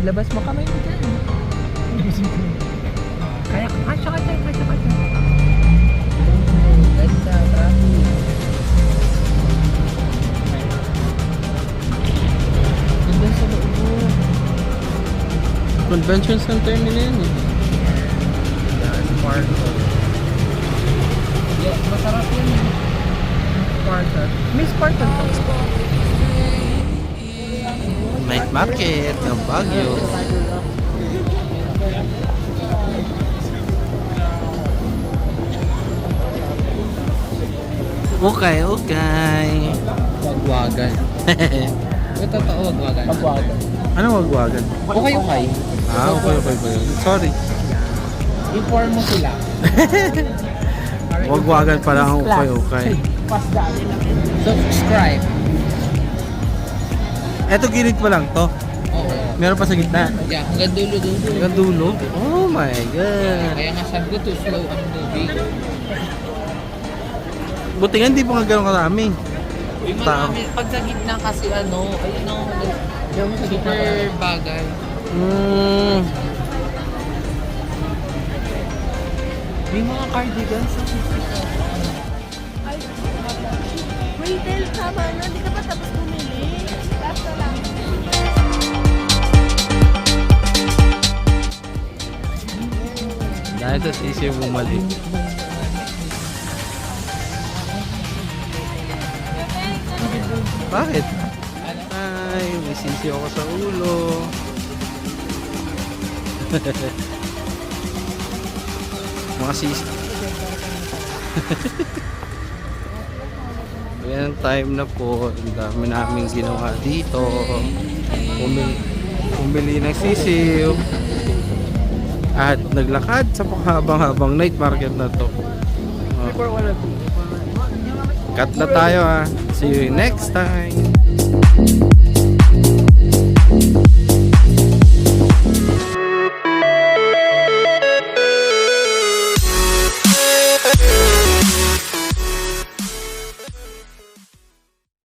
labas mo kamay mo dyan. Kaya, kasya. Ganda, traffic. Ganda sa loob. Convention center nila yan eh. Yan, Sparkle. Yeah, masarap yun. Sparkle. May Sparkle to. Night market ng Baguio. Okay. Wagwagan. Ito totoo, wagwagan. Wagwagan. Ano wagwagan? Okay. Okay ba yun? Sorry. Inform mo sila. Wagwagan pala ang okay. Subscribe. Eto gilid pa lang to. Oo. Meron pa sa gitna. Yeah, hanggang dulo. Hanggang dulo. Oh my God. Kaya nga sabi ko to slow ang movie. Buti nga hindi pa nga gano'ng karami. Uy, marami. Pag sa gitna kasi ayun super bagay. May mga cardigans sa Retail ka ba? No? Hindi ka pa tapos bumili. Last na lang. Dahil sa sisi bumalik. Bakit? Ay, may sisi ako sa ulo. Mga sisi. Ayan, time na po. Ang dami namin ginawa dito. Bumili ng sisiw. At naglakad sa habang night market na to. Cut na tayo ha. See you next time.